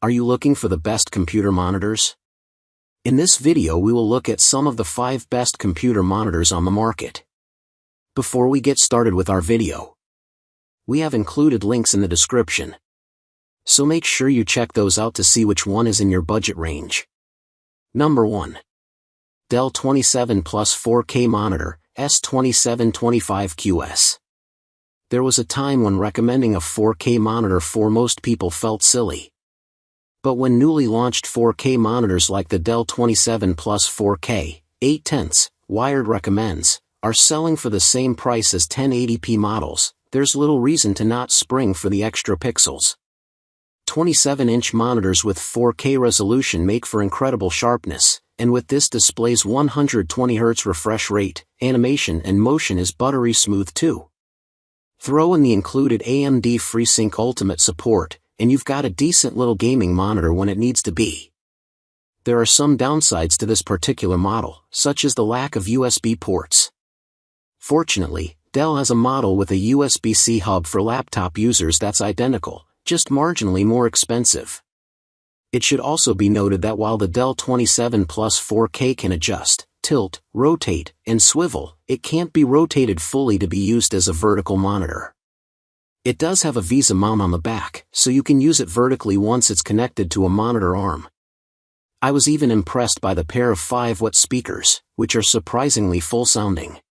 Are you looking for the best computer monitors? In this video we will look at some of the 5 best computer monitors on the market. Before we get started with our video, we have included links in the description, so make sure you check those out to see which one is in your budget range. Number 1. Dell 27 Plus 4K Monitor, S2725QS. There was a time when recommending a 4K monitor for most people felt silly. But when newly launched 4K monitors like the Dell 27 Plus 4K, 8/10, Wired recommends, are selling for the same price as 1080p models, there's little reason to not spring for the extra pixels. 27-inch monitors with 4K resolution make for incredible sharpness, and with this display's 120Hz refresh rate, animation and motion is buttery smooth too. Throw in the included AMD FreeSync Ultimate support, and you've got a decent little gaming monitor when it needs to be. There are some downsides to this particular model, such as the lack of USB ports. Fortunately, Dell has a model with a USB-C hub for laptop users that's identical, just marginally more expensive. It should also be noted that while the Dell 27 Plus 4K can adjust, tilt, rotate, and swivel, it can't be rotated fully to be used as a vertical monitor. It does have a VESA mount on the back, so you can use it vertically once it's connected to a monitor arm. I was even impressed by the pair of 5-watt speakers, which are surprisingly full-sounding.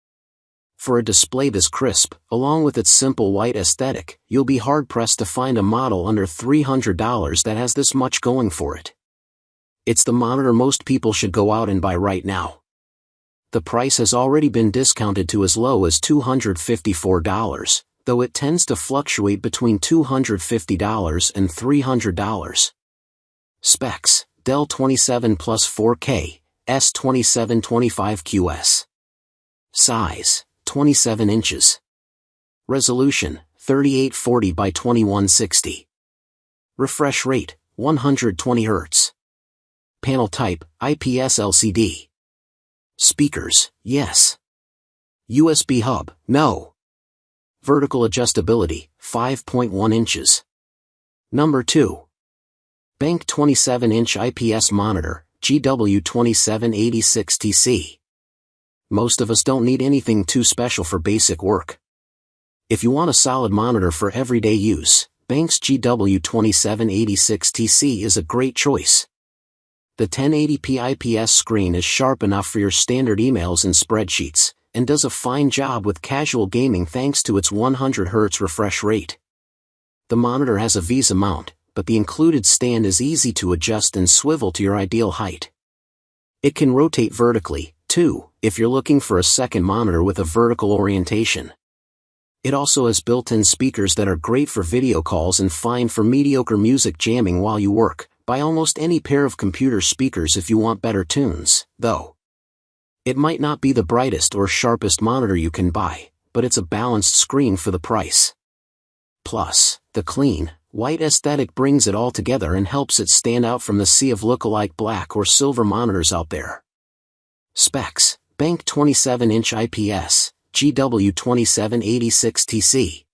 For a display this crisp, along with its simple white aesthetic, you'll be hard-pressed to find a model under $300 that has this much going for it. It's the monitor most people should go out and buy right now. The price has already been discounted to as low as $254, though it tends to fluctuate between $250 and $300. Specs: Dell 27 Plus 4K, S2725QS. Size: 27 inches. Resolution: 3840 by 2160. Refresh rate: 120 Hz. Panel type: IPS LCD. Speakers: yes. USB hub: no. Vertical adjustability: 5.1 inches. Number 2. BenQ 27-inch IPS monitor, GW2786TC. Most of us don't need anything too special for basic work. If you want a solid monitor for everyday use, BenQ's GW2786TC is a great choice. The 1080p IPS screen is sharp enough for your standard emails and spreadsheets, and does a fine job with casual gaming thanks to its 100Hz refresh rate. The monitor has a VESA mount, but the included stand is easy to adjust and swivel to your ideal height. It can rotate vertically, too, if you're looking for a second monitor with a vertical orientation. It also has built-in speakers that are great for video calls and fine for mediocre music jamming while you work. Buy almost any pair of computer speakers if you want better tunes, though. It might not be the brightest or sharpest monitor you can buy, but it's a balanced screen for the price. Plus, the clean, white aesthetic brings it all together and helps it stand out from the sea of lookalike black or silver monitors out there. Specs: BenQ 27-inch IPS, GW2786TC.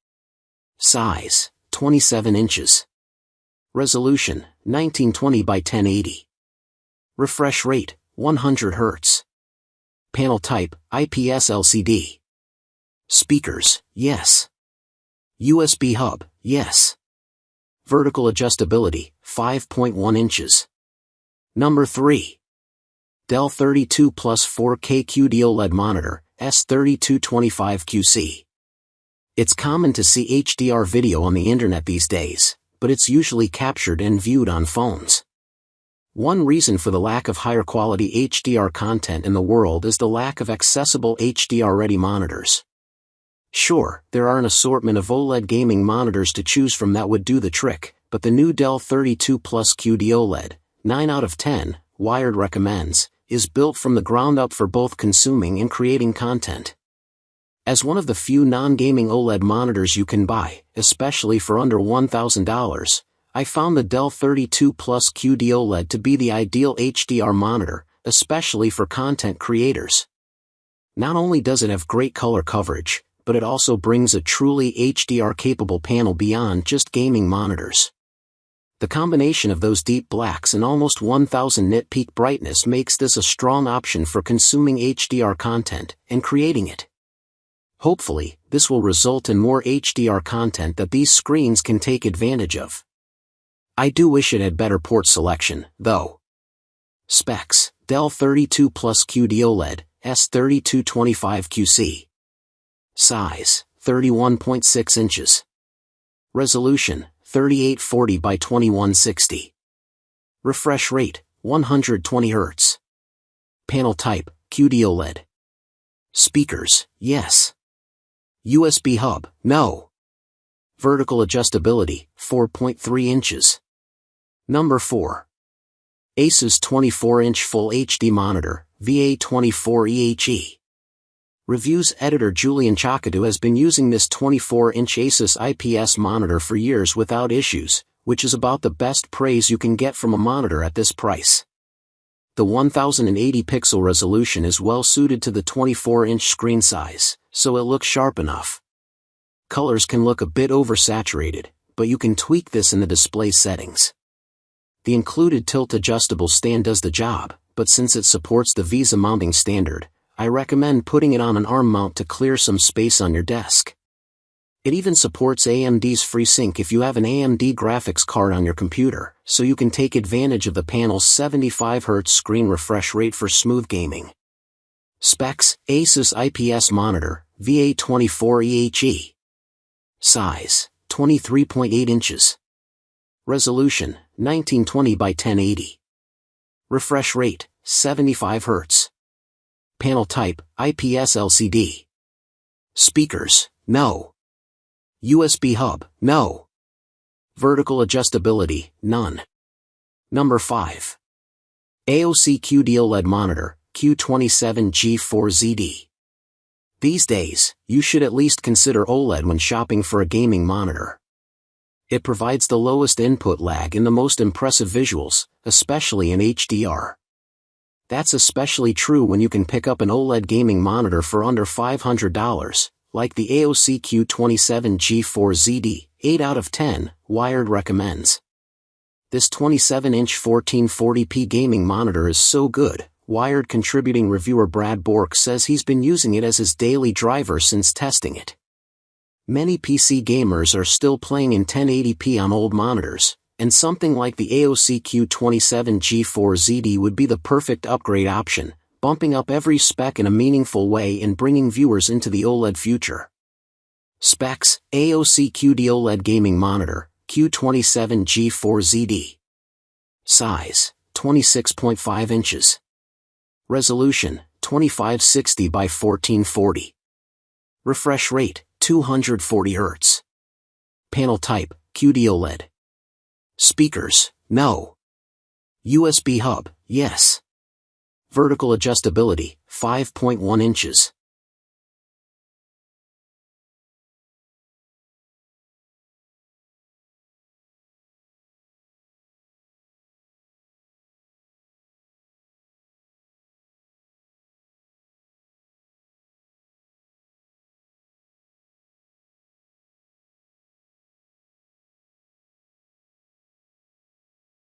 Size: 27 inches. Resolution: 1920 by 1080. Refresh rate: 100 Hz. Panel type: IPS LCD. Speakers: yes. USB hub: yes. Vertical adjustability: 5.1 inches. Number 3. Dell 32 Plus 4K QD-OLED Monitor, S3225QC. It's common to see HDR video on the internet these days, but it's usually captured and viewed on phones. One reason for the lack of higher quality HDR content in the world is the lack of accessible HDR-ready monitors. Sure, there are an assortment of OLED gaming monitors to choose from that would do the trick, but the new Dell 32 Plus QD-OLED, 9 out of 10, Wired recommends, is built from the ground up for both consuming and creating content. As one of the few non-gaming OLED monitors you can buy, especially for under $1,000, I found the Dell 32 Plus QD-OLED to be the ideal HDR monitor, especially for content creators. Not only does it have great color coverage, but it also brings a truly HDR-capable panel beyond just gaming monitors. The combination of those deep blacks and almost 1000 nit peak brightness makes this a strong option for consuming HDR content and creating it. Hopefully, this will result in more HDR content that these screens can take advantage of. I do wish it had better port selection, though. Specs: Dell 32 Plus QD-OLED, S3225QC. Size: 31.6 inches. Resolution: 3840 by 2160. Refresh rate: 120 Hz. Panel type: QD-OLED. Speakers: yes. USB hub: no. Vertical adjustability: 4.3 inches. Number 4. Asus 24-inch Full HD Monitor, VA24EHE. Reviews editor Julian Chakadou has been using this 24-inch Asus IPS monitor for years without issues, which is about the best praise you can get from a monitor at this price. The 1080 pixel resolution is well suited to the 24-inch screen size, so it looks sharp enough. Colors can look a bit oversaturated, but you can tweak this in the display settings. The included tilt-adjustable stand does the job, but since it supports the VESA mounting standard, I recommend putting it on an arm mount to clear some space on your desk. It even supports AMD's FreeSync if you have an AMD graphics card on your computer, so you can take advantage of the panel's 75 Hz screen refresh rate for smooth gaming. Specs: Asus IPS monitor, VA24EHE. Size: 23.8 inches. Resolution: 1920 by 1080. Refresh rate: 75 Hz. Panel type: IPS LCD. Speakers: no. USB hub: no. Vertical adjustability: none. Number 5. AOC QD-OLED monitor, Q27G4ZD. These days, you should at least consider OLED when shopping for a gaming monitor. It provides the lowest input lag and the most impressive visuals, especially in HDR. That's especially true when you can pick up an OLED gaming monitor for under $500, like the AOC Q27G4ZD, 8 out of 10, Wired recommends. This 27-inch 1440p gaming monitor is so good, Wired contributing reviewer Brad Bork says he's been using it as his daily driver since testing it. Many PC gamers are still playing in 1080p on old monitors, and something like the AOC Q27G4ZD would be the perfect upgrade option, bumping up every spec in a meaningful way and bringing viewers into the OLED future. Specs: AOC QD-OLED gaming monitor, Q27G4ZD. Size: 26.5 inches. Resolution: 2560 by 1440. Refresh rate: 240 Hz. Panel type: QD-OLED. Speakers: no. USB hub: yes. Vertical adjustability: 5.1 inches.